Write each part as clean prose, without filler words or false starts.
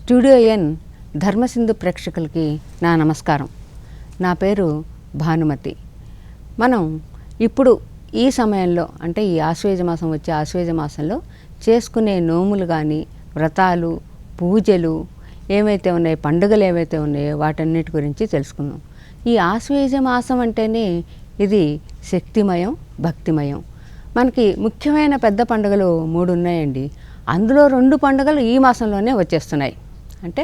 Studio N Dharmasindhu ప్రేక్షకులకి నా నమస్కారం. నా పేరు భానుమతి. మనం ఇప్పుడు ఈ సమయంలో అంటే ఈ ఆశ్వేజ మాసం వచ్చే ఆశ్వేజ మాసంలో చేసుకునే నోములు కానీ వ్రతాలు పూజలు ఏవైతే ఉన్నాయో పండుగలు ఏవైతే ఉన్నాయో వాటన్నిటి గురించి తెలుసుకుందాం. ఈ ఆశ్వేజ మాసం అంటేనే ఇది శక్తిమయం భక్తిమయం. మనకి ముఖ్యమైన పెద్ద పండుగలు 3 ఉన్నాయండి. అందులో 2 పండుగలు ఈ మాసంలోనే వచ్చేస్తున్నాయి. అంటే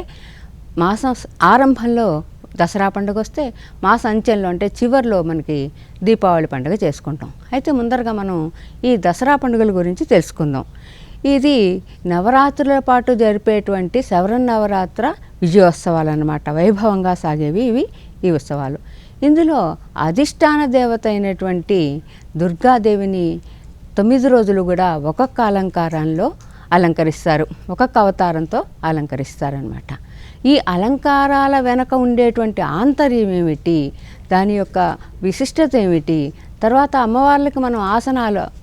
మాసం ఆరంభంలో దసరా పండుగ వస్తే మాస అంచెల్లో అంటే చివరిలో మనకి దీపావళి పండుగ చేసుకుంటాం. అయితే ముందరగా మనం ఈ దసరా పండుగల గురించి తెలుసుకుందాం. ఇది నవరాత్రుల పాటు జరిపేటువంటి శరన్నవరాత్ర విజయోత్సవాలు అన్నమాట. వైభవంగా సాగేవి ఈ ఉత్సవాలు. ఇందులో అధిష్టాన దేవత అయినటువంటి దుర్గాదేవిని 9 రోజులు కూడా ఒక్కొక్క అలంకారంలో అలంకరిస్తారు, ఒక్కొక్క అవతారంతో అలంకరిస్తారనమాట. ఈ అలంకారాల వెనక ఉండేటువంటి ఆంతర్యం ఏమిటి, దాని యొక్క విశిష్టత ఏమిటి, తర్వాత అమ్మవార్లకి మనం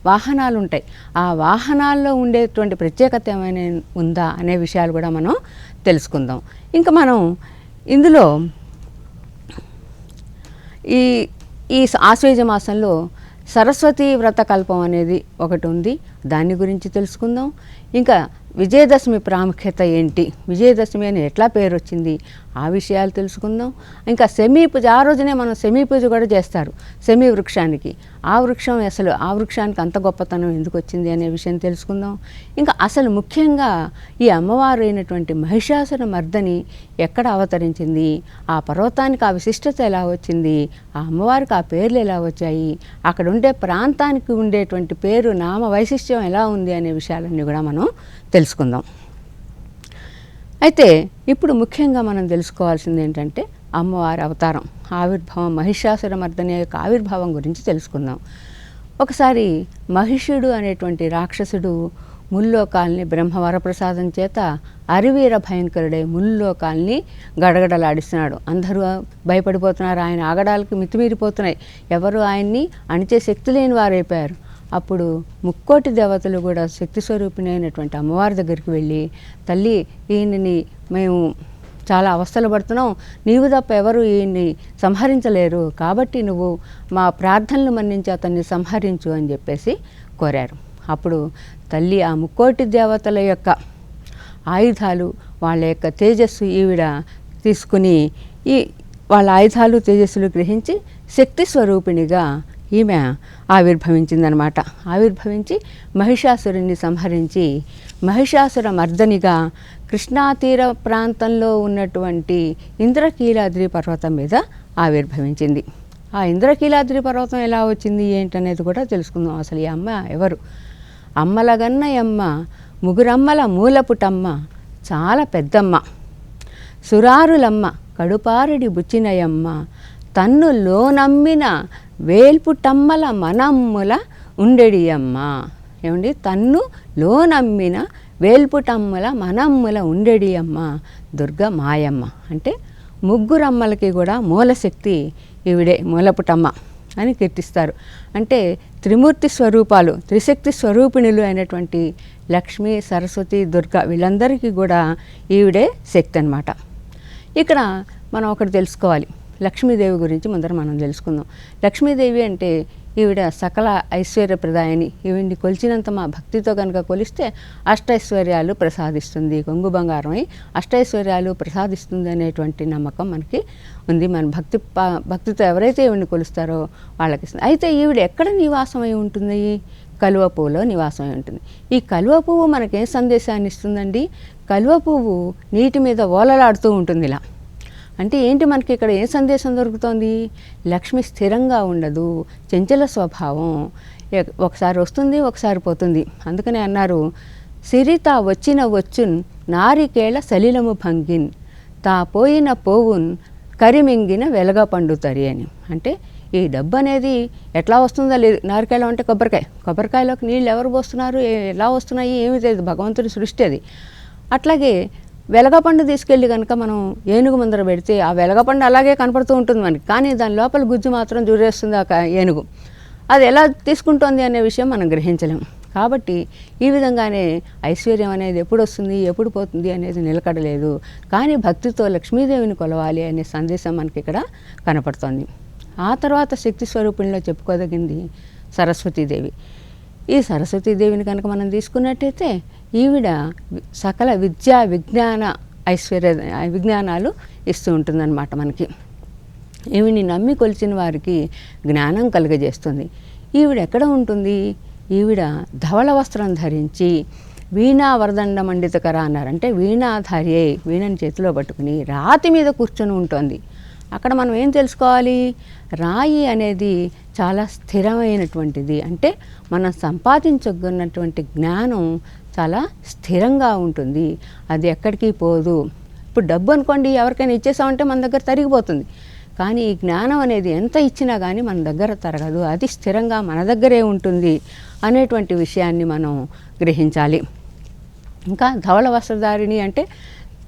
వాహనాలు ఉంటాయి, ఆ వాహనాల్లో ఉండేటువంటి ప్రత్యేకత ఏమైనా ఉందా అనే విషయాలు కూడా మనం తెలుసుకుందాం. ఇంకా మనం ఇందులో ఈ ఆశ్వేజ మాసంలో సరస్వతీ వ్రతకల్పం అనేది ఒకటి ఉంది, దాని గురించి తెలుసుకుందాం. ఇంకా విజయదశమి ప్రాముఖ్యత ఏంటి, విజయదశమి అని ఎట్లా పేరు వచ్చింది ఆ విషయాలు తెలుసుకుందాం. ఇంకా సెమీ పూజ, ఆ రోజునే మనం సెమీ పూజ కూడా చేస్తారు సెమీ వృక్షానికి. ఆ వృక్షానికి అంత గొప్పతనం ఎందుకు వచ్చింది అనే విషయం తెలుసుకుందాం. ఇంకా అసలు ముఖ్యంగా ఈ అమ్మవారు అయినటువంటి మహిషాసుర మర్దని ఎక్కడ అవతరించింది, ఆ పర్వతానికి ఆ విశిష్టత ఎలా వచ్చింది, ఆ అమ్మవారికి ఆ పేర్లు ఎలా వచ్చాయి, అక్కడ ఉండే ప్రాంతానికి ఉండేటువంటి పేరు నామ వైశిష్ట్యం ఎలా ఉంది అనే విషయాలన్నీ కూడా మనం తెలుసుకుందాం. అయితే ఇప్పుడు ముఖ్యంగా మనం తెలుసుకోవాల్సింది ఏంటంటే అమ్మవారి అవతారం, ఆవిర్భావం, మహిషాసుర మర్దని యొక్క ఆవిర్భావం గురించి తెలుసుకుందాం. ఒకసారి మహిషుడు అనేటువంటి రాక్షసుడు ముల్లోకాల్ని బ్రహ్మవరప్రసాదం చేత అరివీర భయంకరుడే ముల్లోకాల్ని గడగడలాడిస్తున్నాడు. అందరూ భయపడిపోతున్నారు, ఆయన ఆగడాలకి మితిమీరిపోతున్నాయి, ఎవరు ఆయన్ని అణిచే శక్తి లేని వారైపోయారు. అప్పుడు ముక్కోటి దేవతలు కూడా శక్తి స్వరూపిణి అయినటువంటి అమ్మవారి దగ్గరికి వెళ్ళి, తల్లి ఈయనని మేము చాలా అవస్థలు పడుతున్నాం, నీవు తప్ప ఎవరు ఈయన్ని సంహరించలేరు, కాబట్టి నువ్వు మా ప్రార్థనలు మన్నించి అతన్ని సంహరించు అని చెప్పేసి కోరారు. అప్పుడు తల్లి ఆ ముక్కోటి దేవతల యొక్క ఆయుధాలు, వాళ్ళ యొక్క తేజస్సు ఈవిడ తీసుకుని వాళ్ళ ఆయుధాలు తేజస్సులు గ్రహించి శక్తి స్వరూపిణిగా ఈమె ఆవిర్భవించిందనమాట. ఆవిర్భవించి మహిషాసురుని సంహరించి మహిషాసుర మర్దనిగా కృష్ణాతీర ప్రాంతంలో ఉన్నటువంటి ఇంద్రకీలాద్రి పర్వతం మీద ఆవిర్భవించింది. ఆ ఇంద్రకీలాద్రి పర్వతం ఎలా వచ్చింది ఏంటనేది కూడా తెలుసుకుందాం. అసలు ఈ అమ్మ ఎవరు? అమ్మలగన్నయమ్మ, ముగురమ్మల మూలపుటమ్మ, చాలా పెద్దమ్మ, సురారులమ్మ, కడుపారుడి బుచ్చినయమ్మ, తన్ను లోనమ్మిన వేల్పుటమ్మల మనమ్ముల ఉండెడియమ్మ. ఏమండి, తన్ను లోనమ్మిన వేల్పుటమ్మల మనమ్ముల ఉండెడియమ్మ దుర్గ మాయమ్మ. అంటే ముగ్గురమ్మలకి కూడా మూలశక్తి ఈవిడే, మూలపుటమ్మ అని కీర్తిస్తారు. అంటే త్రిమూర్తి స్వరూపాలు, త్రిశక్తి స్వరూపిణులు అయినటువంటి లక్ష్మి, సరస్వతి, దుర్గ వీళ్ళందరికీ కూడా ఈవిడే శక్తి అన్నమాట. ఇక్కడ మనం ఒకటి తెలుసుకోవాలి, లక్ష్మీదేవి గురించి ముందర మనం తెలుసుకుందాం. లక్ష్మీదేవి అంటే ఈవిడ సకల ఐశ్వర్యప్రదాయని. ఈవిడ్ని కొలిచినంత మా భక్తితో కనుక కొలిస్తే అష్టైశ్వర్యాలు ప్రసాదిస్తుంది, కొంగు బంగారమై అష్టైశ్వర్యాలు ప్రసాదిస్తుంది అనేటువంటి నమ్మకం మనకి ఉంది. మన భక్తితో ఎవరైతే ఈవిడ్ని కొలుస్తారో వాళ్ళకి. అయితే ఈవిడ ఎక్కడ నివాసమై ఉంటుంది? కలువ పువ్వులో నివాసమై ఉంటుంది. ఈ కలువ పువ్వు మనకేం సందేశాన్ని ఇస్తుందండి? కలువ పువ్వు నీటి మీద ఓలలాడుతూ ఉంటుంది ఇలా. అంటే ఏంటి, మనకి ఇక్కడ ఏ సందేశం దొరుకుతోంది? లక్ష్మి స్థిరంగా ఉండదు, చంచల స్వభావం, ఒకసారి వస్తుంది ఒకసారి పోతుంది. అందుకనే అన్నారు, సిరిత వచ్చిన వచ్చున్ నారికేళ సలిలము భంగిన్, తా పోయిన పోవున్ కరిమింగిన వెలగ పండుతరి అని. అంటే ఈ డబ్బు అనేది ఎట్లా వస్తుందో లేదు. నారికేళం అంటే కొబ్బరికాయలోకి నీళ్ళు ఎవరు పోస్తున్నారు, ఎలా వస్తున్నాయి ఏమీ తెలియదు, భగవంతుడి సృష్టి అది. అట్లాగే వెలగపండు తీసుకెళ్ళి కనుక మనం ఏనుగు ముందర పెడితే ఆ వెలగపండు అలాగే కనపడుతూ ఉంటుంది మనకి, కానీ దాని లోపల గుజ్జు మాత్రం జూరేస్తుంది ఆ ఏనుగు. అది ఎలా తీసుకుంటోంది అనే విషయం మనం గ్రహించలేము. కాబట్టి ఈ విధంగానే ఐశ్వర్యం అనేది ఎప్పుడు వస్తుంది ఎప్పుడు పోతుంది అనేది నిలకడలేదు. కానీ భక్తితో లక్ష్మీదేవిని కొలవాలి అనే సందేశం మనకి ఇక్కడ కనపడుతోంది. ఆ తర్వాత శక్తి స్వరూపిణిలో చెప్పుకోదగింది సరస్వతీదేవి. ఈ సరస్వతీదేవిని కనుక మనం తీసుకున్నట్టయితే ఈవిడ సకల విద్యా విజ్ఞాన విజ్ఞానాలు ఇస్తూ ఉంటుందన్నమాట మనకి. ఈవిని నమ్మి కొలిచిన వారికి జ్ఞానం కలుగజేస్తుంది. ఈవిడ ఎక్కడ ఉంటుంది? ఈవిడ ధవళ వస్త్రం ధరించి వీణా వరదండ మండితకర అన్నారు. అంటే వీణాధారి అయి వీణని చేతిలో పట్టుకుని రాతి మీద కూర్చొని ఉంటుంది. అక్కడ మనం ఏం తెలుసుకోవాలి? రాయి అనేది చాలా స్థిరమైనటువంటిది. అంటే మనం సంపాదించుకున్నటువంటి జ్ఞానం చాలా స్థిరంగా ఉంటుంది, అది ఎక్కడికి పోదు. ఇప్పుడు డబ్బు అనుకోండి, ఎవరికైనా ఇచ్చేసామంటే మన దగ్గర తరిగిపోతుంది. కానీ ఈ జ్ఞానం అనేది ఎంత ఇచ్చినా కానీ మన దగ్గర తరగదు, అది స్థిరంగా మన దగ్గరే ఉంటుంది అనేటువంటి విషయాన్ని మనం గ్రహించాలి. ఇంకా ధవళ వస్త్రధారిణి అంటే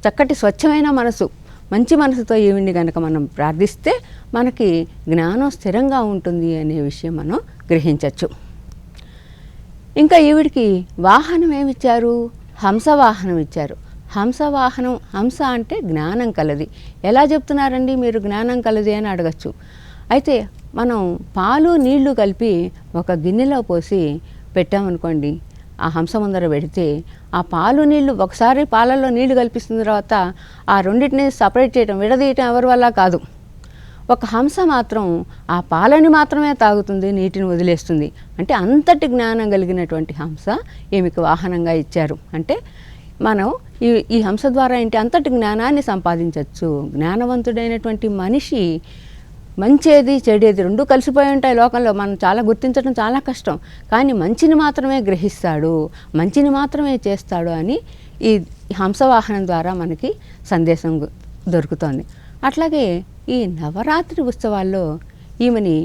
చక్కటి స్వచ్ఛమైన మనసు, మంచి మనసుతో ఈవిడ్ని కనుక మనం ప్రార్థిస్తే మనకి జ్ఞానం స్థిరంగా ఉంటుంది అనే విషయం మనం గ్రహించవచ్చు. ఇంకా ఈవిడికి వాహనం ఏమిచ్చారు? హంసవాహనం ఇచ్చారు. హంసవాహనం, హంస అంటే జ్ఞానం కలది. ఎలా చెప్తున్నారండి మీరు జ్ఞానం కలది అని అడగచ్చు. అయితే మనం పాలు నీళ్లు కలిపి ఒక గిన్నెలో పోసి పెట్టామనుకోండి, ఆ హంస ముందర పెడితే ఆ పాలు నీళ్లు ఒకసారి పాలల్లో నీళ్లు కల్పిస్తున్న తర్వాత ఆ రెండింటిని సపరేట్ చేయటం, విడదీయటం ఎవరి వల్ల కాదు. ఒక హంస మాత్రం ఆ పాలని మాత్రమే తాగుతుంది, నీటిని వదిలేస్తుంది. అంటే అంతటి జ్ఞానం కలిగినటువంటి హంస ఈమెకి వాహనంగా ఇచ్చారు. అంటే మనం ఈ హంస ద్వారా ఏంటి అంతటి జ్ఞానాన్ని సంపాదించవచ్చు. జ్ఞానవంతుడైనటువంటి మనిషి మంచేది చెడేది రెండూ కలిసిపోయి ఉంటాయి లోకంలో, మనం చాలా గుర్తించడం చాలా కష్టం. కానీ మంచిని మాత్రమే గ్రహిస్తాడు, మంచిని మాత్రమే చేస్తాడు అని ఈ హంసవాహనం ద్వారా మనకి సందేశం దొరుకుతోంది. అట్లాగే ఈ నవరాత్రి ఉత్సవాల్లో ఈమెని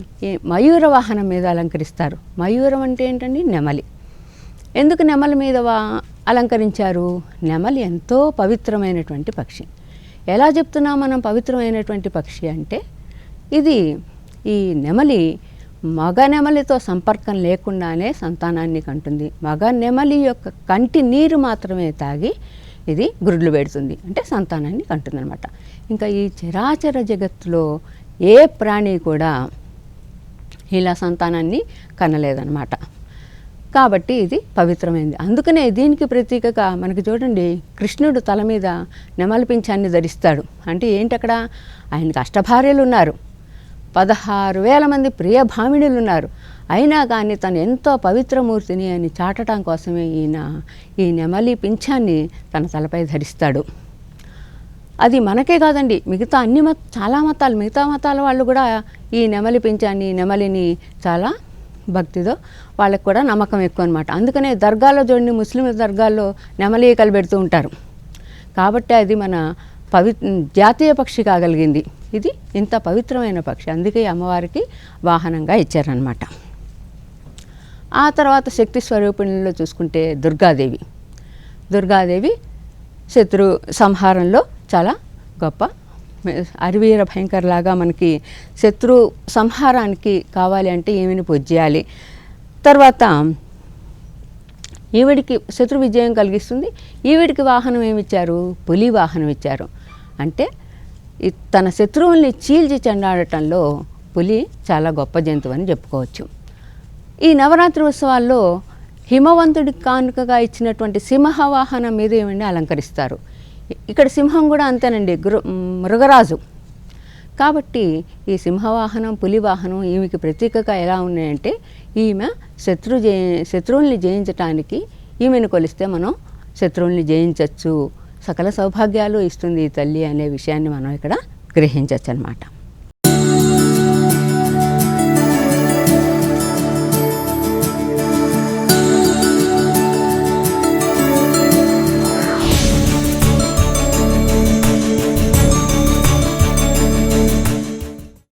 మయూర వాహనం మీద అలంకరిస్తారు. మయూరం అంటే ఏంటండి? నెమలి. ఎందుకు నెమలి మీద అలంకరించారు? నెమలి ఎంతో పవిత్రమైనటువంటి పక్షి. ఎలా చెప్తున్నాం మనం పవిత్రమైనటువంటి పక్షి అంటే, ఇది ఈ నెమలి మగ నెమలితో సంపర్కం లేకుండానే సంతానాన్ని కంటుంది. మగ నెమలి యొక్క కంటి నీరు మాత్రమే తాగి ఇది గుడ్లు పెడుతుంది, అంటే సంతానాన్ని కంటుంది అనమాట. ఇంకా ఈ చరాచర జగత్తులో ఏ ప్రాణి కూడా ఇలా సంతానాన్ని కనలేదన్నమాట. కాబట్టి ఇది పవిత్రమైనది. అందుకనే దీనికి ప్రతీకగా మనకి చూడండి, కృష్ణుడు తల మీద నెమలి పింఛాన్ని ధరిస్తాడు. అంటే ఏంటి? అక్కడ ఆయనకు అష్టభార్యలు ఉన్నారు, 16,000 మంది ప్రియ భామిణులు ఉన్నారు. అయినా కానీ తను ఎంతో పవిత్రమూర్తిని అని చాటడం కోసమే ఈయన ఈ నెమలి పింఛాన్ని తన తలపై ధరిస్తాడు. అది మనకే కాదండి, మిగతా అన్ని చాలా మతాలు, మిగతా మతాల వాళ్ళు కూడా ఈ నెమలి పింఛాన్ని, నెమలిని చాలా భక్తితో వాళ్ళకి కూడా నమ్మకం ఎక్కువ అనమాట. అందుకనే దర్గాలో చూడండి, ముస్లిం దర్గాల్లో నెమలి ఈకలు పెడుతూ ఉంటారు. కాబట్టి అది మన జాతీయ పక్షి కాగలిగింది. ఇది ఇంత పవిత్రమైన పక్షి, అందుకే అమ్మవారికి వాహనంగా ఇచ్చారనమాట. ఆ తర్వాత శక్తి స్వరూపిణిలో చూసుకుంటే దుర్గాదేవి. దుర్గాదేవి శత్రు సంహారంలో చాలా గొప్ప అరివీర భయంకరలాగా మనకి శత్రు సంహారానికి కావాలి అంటే ఈమెను పూజ్యాలి. తర్వాత ఈవిడికి శత్రు విజయం కలిగిస్తుంది. ఈవిడికి వాహనం ఏమిచ్చారు? పులి వాహనం ఇచ్చారు. అంటే తన శత్రువుల్ని చీల్చి చెండాడటంలో పులి చాలా గొప్ప జంతువు అని చెప్పుకోవచ్చు. ఈ నవరాత్రి ఉత్సవాల్లో హిమవంతుడికి కానుకగా ఇచ్చినటువంటి సింహ వాహనం మీద ఏమండి అలంకరిస్తారు. ఇక్కడ సింహం కూడా అంతేనండి, మృగరాజు. కాబట్టి ఈ సింహవాహనం, పులి వాహనం ఈమెకి ప్రతీకగా ఎలా ఉన్నాయంటే, ఈమె శత్రువుల్ని జయించటానికి ఈమెను కొలిస్తే మనం శత్రువుల్ని జయించవచ్చు, సకల సౌభాగ్యాలు ఇస్తుంది ఈ తల్లి అనే విషయాన్ని మనం ఇక్కడ గ్రహించవచ్చు అన్నమాట.